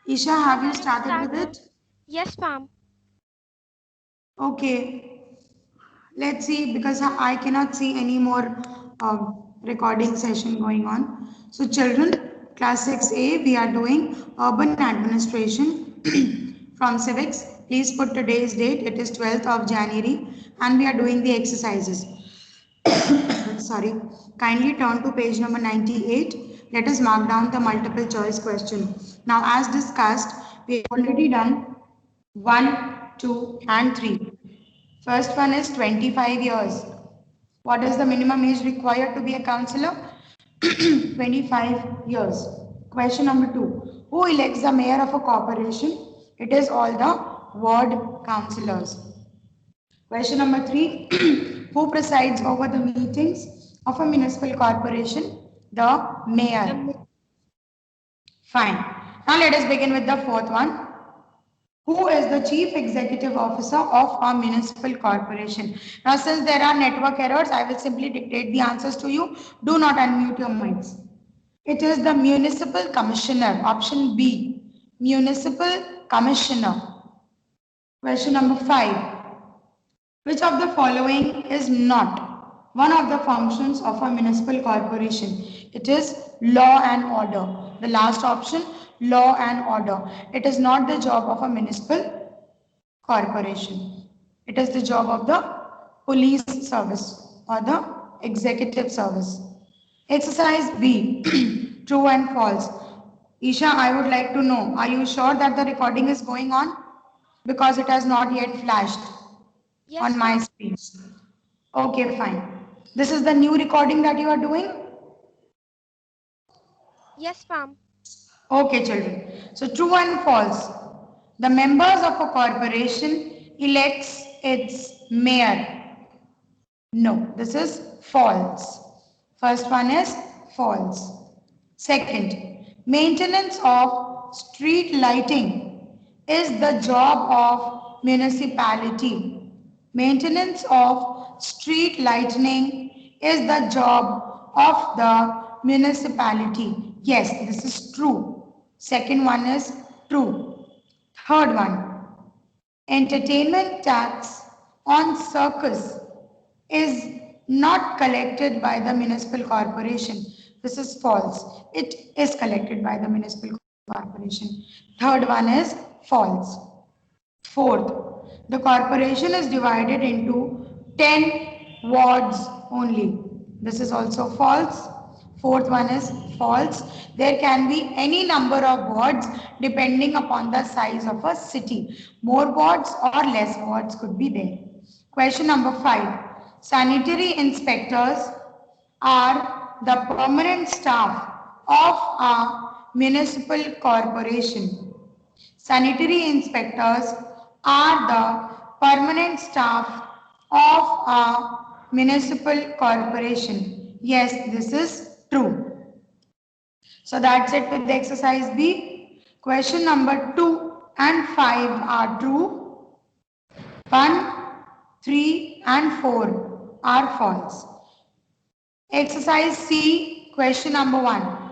Isha, have you started with Started. it? Yes, ma'am. Okay, let's see because I cannot see any more recording session going on. So, children, class 6A, we are doing urban administration from civics. Please put today's date, it is 12th of January, and we are doing the exercises. Sorry. Kindly turn to page number 98. Let us mark down the multiple choice question. Now, as discussed, we have already done 1, 2, and 3. First one is 25 years. What is the minimum age required to be a councillor? 25 years. Question number 2. Who elects the mayor of a corporation? It is all the ward councillors. Question number 3. Who presides over the meetings of a municipal corporation? The mayor. Um, Fine. Now let us begin with the fourth one. Who is the chief executive officer of a municipal corporation? Now, since there are network errors, I will simply dictate the answers to you. Do not unmute your mics. It is the municipal commissioner. Option B. Municipal commissioner. Question number 5. Which of the following is not one of the functions of a municipal corporation? It is law and order. The last option, law and order. It is not the job of a municipal corporation. It is the job of the police service or the executive service. Exercise B, true and false. Isha, I would like to know, are you sure that the recording is going on? Because it has not yet flashed on yes, my ma'am. screen. Okay, fine. This is the new recording that you are doing? Yes, ma'am. Okay, children. So true and false. The members of a corporation elects its mayor. No, this is false. First one is false. Second, maintenance of street lighting is the job of municipality. Maintenance of street lighting is the job of the municipality. Yes, this is true. Second one is true. Third one, entertainment tax on circus is not collected by the municipal corporation. This is false. It is collected by the municipal corporation. Third one is false. Fourth, the corporation is divided into 10 wards only. This is also false. Fourth one is false. There can be any number of wards depending upon the size of a city. More wards or less wards could be there. Question number 5. Sanitary inspectors are the permanent staff of a municipal corporation. Sanitary inspectors are the permanent staff of a municipal corporation. Yes, this is true. So that's it with the exercise B. Question number 2 and 5 are true. 1, 3 and 4 are false. Exercise C, question number 1.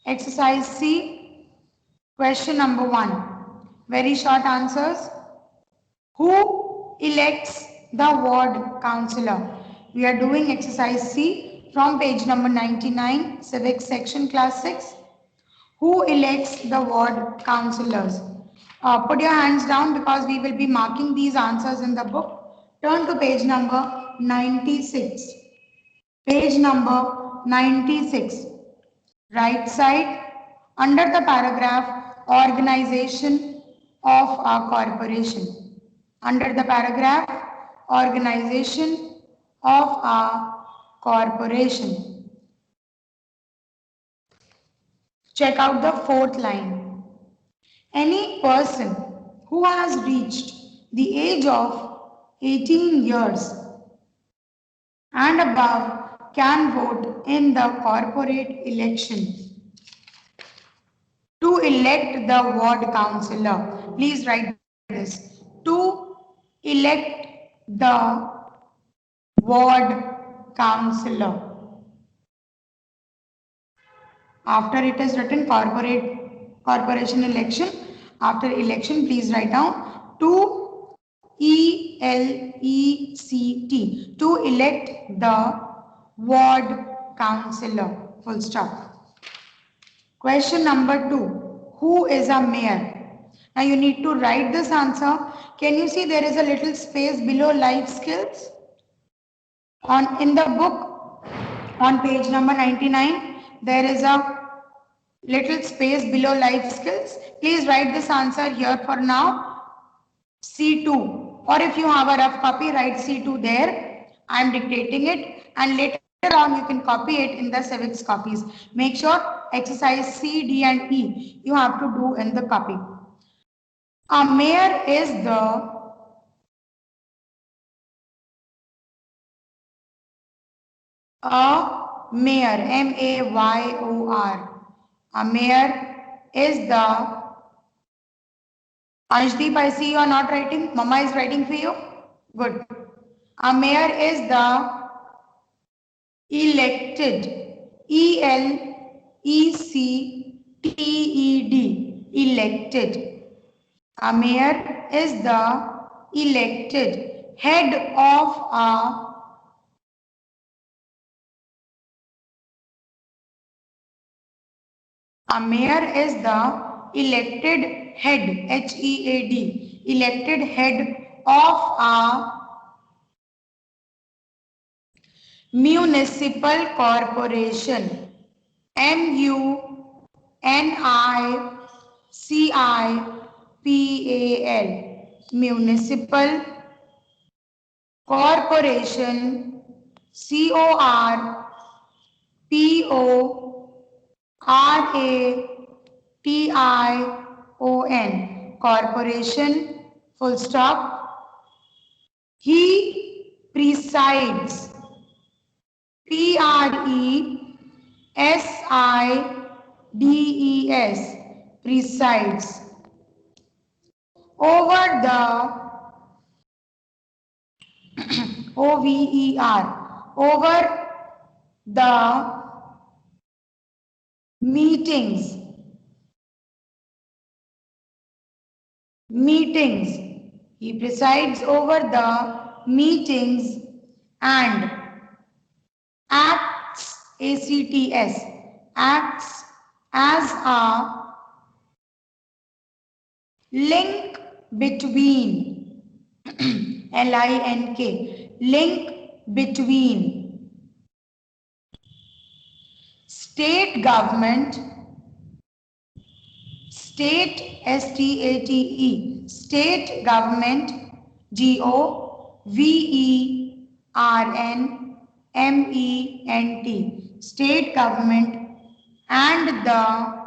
Exercise C, question number 1. Very short answers. Who elects the ward councillor? We are doing exercise C from page number 99, civics section, class 6. Who elects the ward councillors? Put your hands down because we will be marking these answers in the book. Turn to page number 96. Page number 96. Right side, under the paragraph organization of a corporation. Under the paragraph organization of a corporation. Check out the fourth line. Any person who has reached the age of 18 years and above can vote in the corporate election to elect the ward councillor. Please write this. To elect the ward councillor. After it is written corporation election. After election, please write down to ELECT, to elect the ward councillor. Full stop. Question number 2. Who is a mayor? Now you need to write this answer. Can you see there is a little space below life skills? In the book, on page number 99, there is a little space below life skills. Please write this answer here for now. C2, or if you have a rough copy, write C2 there. I am dictating it, and later on you can copy it in the civics copies. Make sure exercise C, D and E you have to do in the copy. A mayor is the mayor, M-A-Y-O-R. A mayor is the, Anshdeep, I see you are not writing. Mama is writing for you. Good. A mayor is the elected, E-L-E-C-T-E-D, elected. A mayor is the elected head of a mayor is the elected head, H-E-A-D, elected head of a municipal corporation, M-U-N-I-C-I-P-A-L, municipal corporation, C-O-R-P-O-R-A-T-I-O-N, corporation, full stop. He presides, P-R-E-S-I-D-E-S, presides over the O-V-E-R, over the meetings. He presides over the meetings and acts, A-C-T-S, acts as a link between, L-I-N-K, link between state government, state, S-T-A-T-E, state government, G-O-V-E-R-N-M-E-N-T, state government and the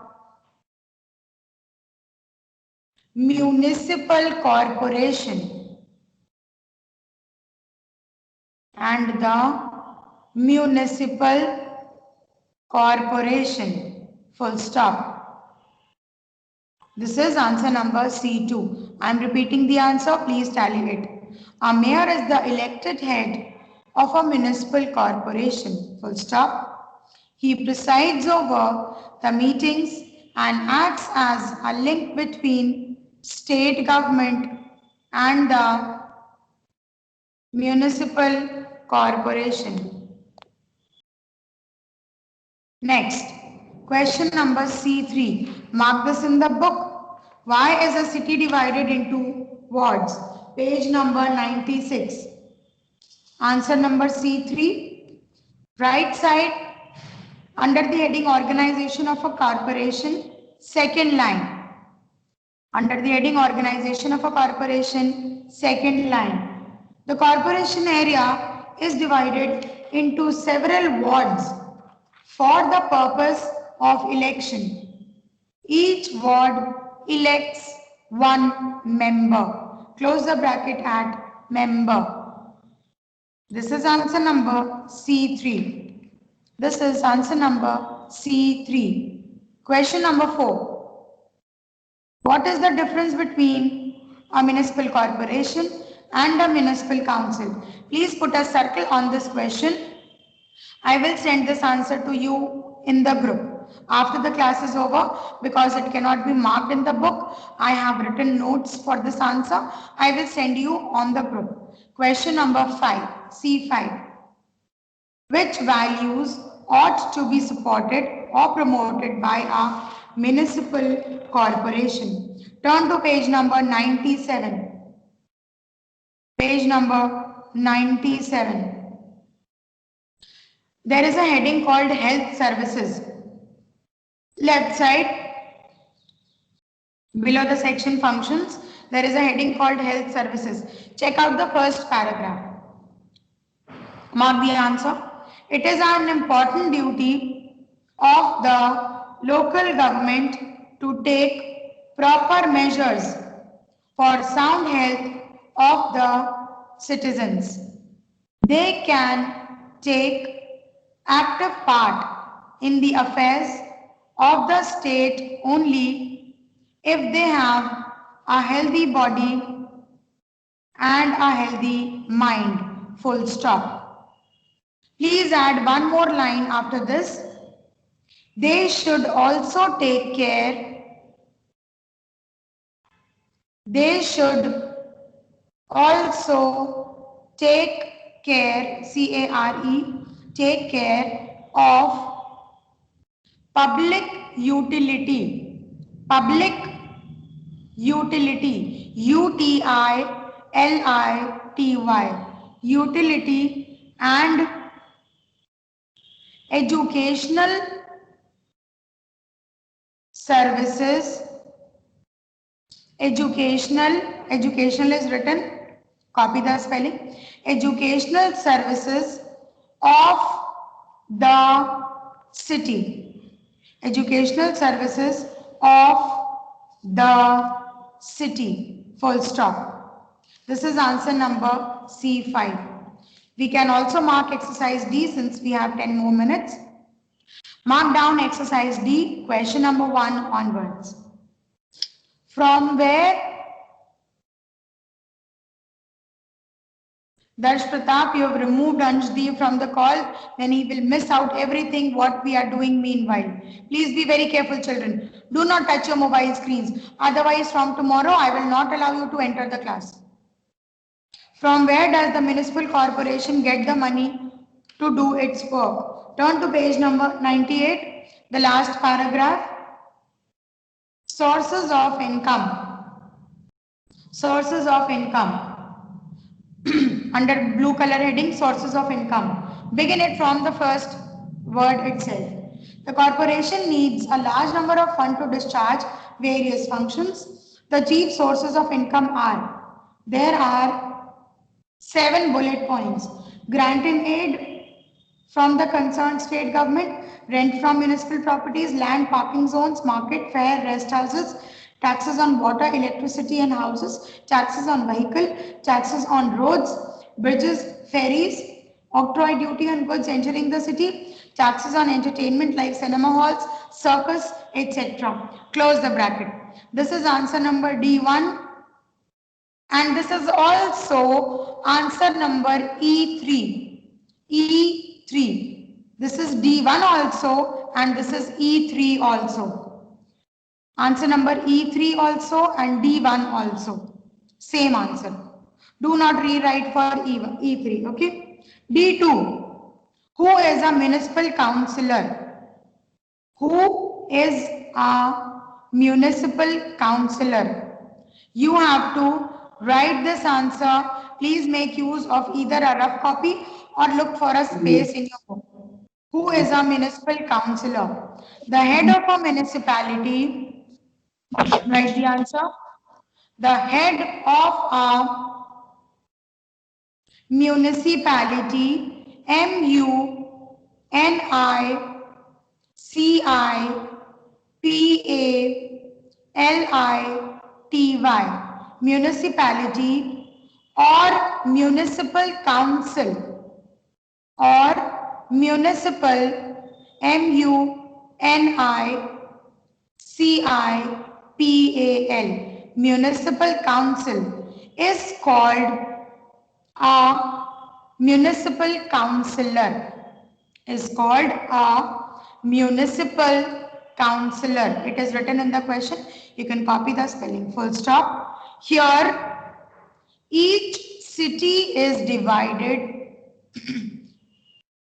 municipal corporation, full stop. This is answer number C2. I am repeating the answer, please tally it. A mayor is the elected head of a municipal corporation, full stop. He presides over the meetings and acts as a link between state government and the municipal corporation. Next, question number C3. Mark this in the book. Why is a city divided into wards? Page number 96. Answer number C3. Right side, under the heading organization of a corporation, second line. Under the heading organization of a corporation, second line. The corporation area is divided into several wards for the purpose of election. Each ward elects one member. Close the bracket at member. This is answer number C3. This is answer number C3. Question number 4. What is the difference between a municipal corporation and a municipal council? Please put a circle on this question. I will send this answer to you in the group. After the class is over, because it cannot be marked in the book, I have written notes for this answer. I will send you on the group. Question number 5, C5. Which values ought to be supported or promoted by a municipal corporation? Turn to page number 97. Page number 97. There is a heading called Health Services. Left side, below the section Functions, there is a heading called Health Services. Check out the first paragraph. Mark the answer. It is an important duty of the local government to take proper measures for sound health of the citizens. They can take active part in the affairs of the state only if they have a healthy body and a healthy mind. Full stop. Please add one more line after this. They should also take care. They should also take care, C-A-R-E, take care of public utility. Public utility. U-T-I-L-I-T-Y. Utility and educational services. Educational is written, copy the spelling. Educational services of the city. Educational services of the city. Full stop. This is answer number C5. We can also mark exercise D since we have 10 more minutes. Mark down exercise D, question number 1 onwards. From where, Darsh Pratap, you have removed Anjdeep from the call, then he will miss out everything what we are doing meanwhile. Please be very careful, children. Do not touch your mobile screens. Otherwise, from tomorrow, I will not allow you to enter the class. From where does the municipal corporation get the money to do its work? Turn to page number 98, the last paragraph. Sources of income. Sources of income. Under blue color heading, sources of income. Begin it from the first word itself. The corporation needs a large number of funds to discharge various functions. The chief sources of income are, there are 7 bullet points. Granting aid from the concerned state government, rent from municipal properties, land, parking zones, market, fair, rest houses, taxes on water, electricity and houses, taxes on vehicle, taxes on roads, bridges, ferries, octroi duty on goods entering the city, taxes on entertainment like cinema halls, circus, etc. Close the bracket. This is answer number D1. And this is also answer number E3. E3. This is D1 also and this is E3 also. Answer number E3 also and D1 also. Same answer. Do not rewrite for E3, okay? D2. Who is a municipal councillor? Who is a municipal councillor? You have to write this answer. Please make use of either a rough copy or look for a space in your book. Who is a municipal councillor? The head of a municipality, write the answer. The head of a municipality, M-U-N-I-C-I-P-A-L-I-T-Y, municipality or municipal council or municipal, M-U-N-I-C-I-P-A-L, municipal council is called a municipal councillor. Is called a municipal councillor. It is written in the question. You can copy the spelling. Full stop. Here, each city is divided.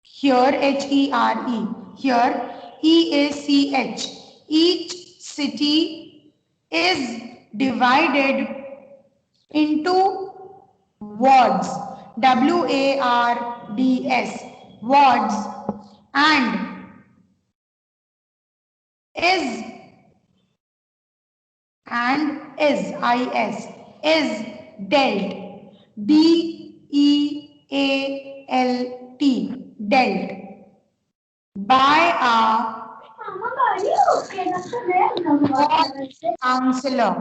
Here, H-E-R-E. Here, E-A-C-H. Each city is divided into wards. W-A-R-D-S. Wards. And is dealt, D-E-A-L-T, dealt by a ward councillor,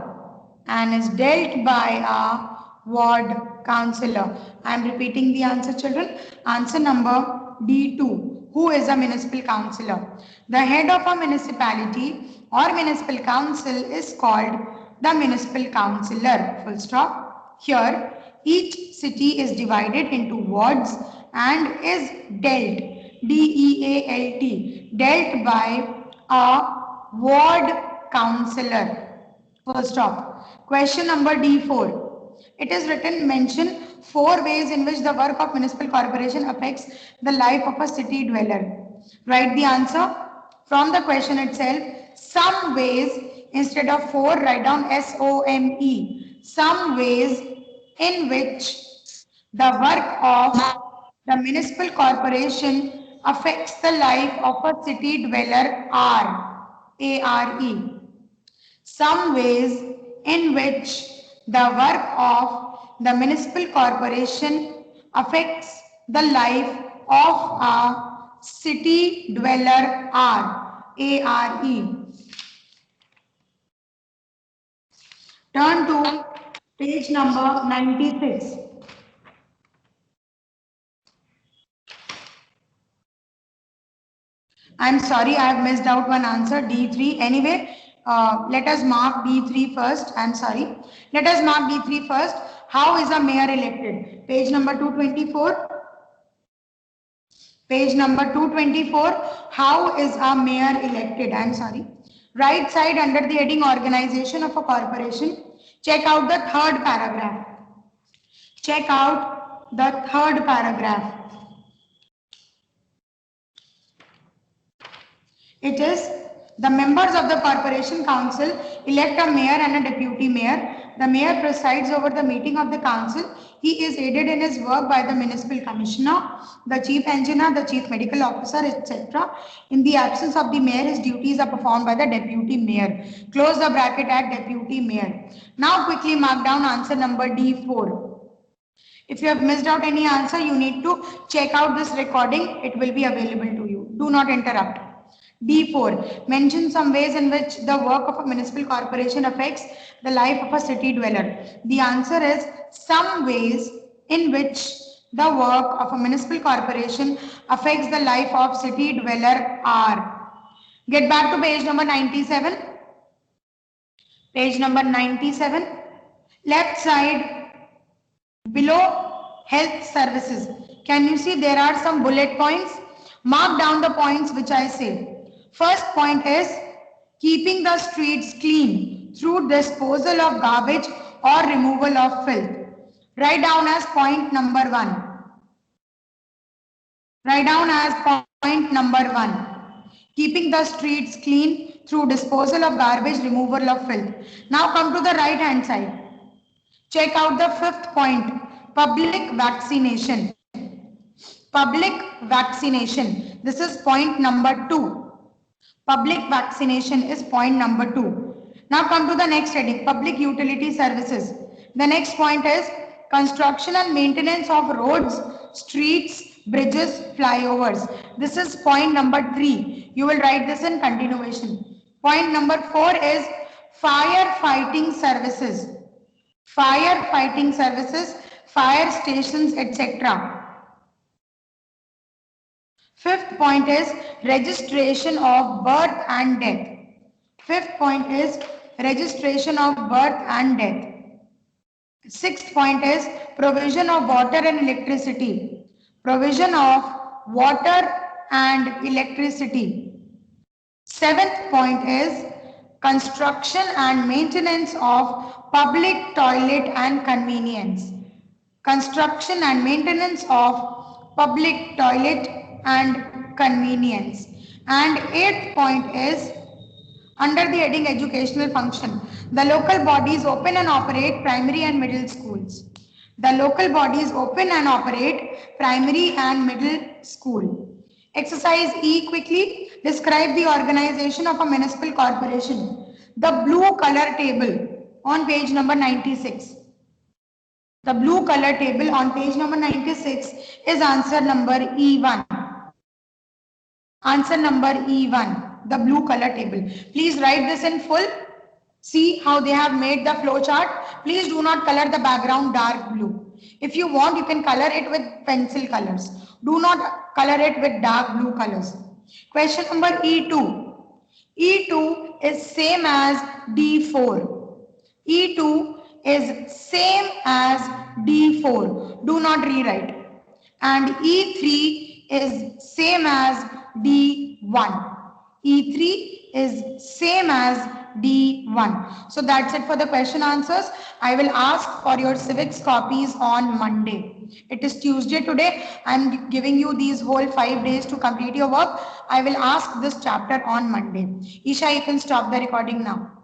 and is dealt by a ward councillor. I am repeating the answer, children. Answer number D2. Who is a municipal councillor? The head of a municipality or municipal council is called the municipal councillor. Full stop. Here, each city is divided into wards and is dealt, D-E-A-L-T, dealt by a ward councillor. Full stop. Question number D4. It is written, mention 4 ways in which the work of municipal corporation affects the life of a city dweller. Write the answer from the question itself. Some ways, instead of 4, write down S-O-M-E. Some ways in which the work of the municipal corporation affects the life of a city dweller are, A-R-E. Some ways in which the work of the municipal corporation affects the life of a city dweller are, A-R-E. Turn to page number 96. I'm sorry, I have missed out one answer, D3. Anyway, let us mark D3 first. I'm sorry. Let us mark D3 first. How is a mayor elected? Page number 224. Page number 224. How is a mayor elected? I'm sorry. Right side under the heading organization of a corporation. Check out the third paragraph. Check out the third paragraph. It is the members of the corporation council elect a mayor and a deputy mayor. The mayor presides over the meeting of the council. He is aided in his work by the municipal commissioner, the chief engineer, the chief medical officer, etc. In the absence of the mayor, his duties are performed by the deputy mayor. Close the bracket at deputy mayor. Now quickly mark down answer number D4. If you have missed out any answer, you need to check out this recording. It will be available to you. Do not interrupt. D4. Mention some ways in which the work of a municipal corporation affects the life of a city dweller. The answer is some ways in which the work of a municipal corporation affects the life of city dweller are. Get back to page number 97. Page number 97. Left side below health services. Can you see there are some bullet points? Mark down the points which I say. First point is keeping the streets clean through disposal of garbage or removal of filth. Write down as point number 1. Write down as point number 1. Keeping the streets clean through disposal of garbage, removal of filth. Now come to the right hand side. Check out the 5th point. Public vaccination. Public vaccination. This is point number 2. Public vaccination is point number 2. Now come to the next heading, public utility services. The next point is construction and maintenance of roads, streets, bridges, flyovers. This is point number 3. You will write this in continuation. Point number 4 is firefighting services. Firefighting services, fire stations, etc. 5th point is registration of birth and death. 5th point is registration of birth and death. 6th point is provision of water and electricity. Provision of water and electricity. Seventh point is construction and maintenance of public toilet and convenience. Construction and maintenance of public toilet and convenience. And eighth point is under the heading educational function. The local bodies open and operate primary and middle schools. The local bodies open and operate primary and middle school. Exercise E, quickly describe the organization of a municipal corporation. The blue color table on page number 96. The blue color table on page number 96 is answer number E1. Answer number E1, the blue color table. Please write this in full. See how they have made the flow chart. Please do not color the background dark blue. If you want, you can color it with pencil colors. Do not color it with dark blue colors. Question number E2. E2 is same as D4. E2 is same as D4. Do not rewrite. And E3 is same as D1. E3 is same as D1. So that's it for the question answers. I will ask for your civics copies on Monday. It is Tuesday today. I am giving you these whole 5 days to complete your work. I will ask this chapter on Monday. Isha, you can stop the recording now.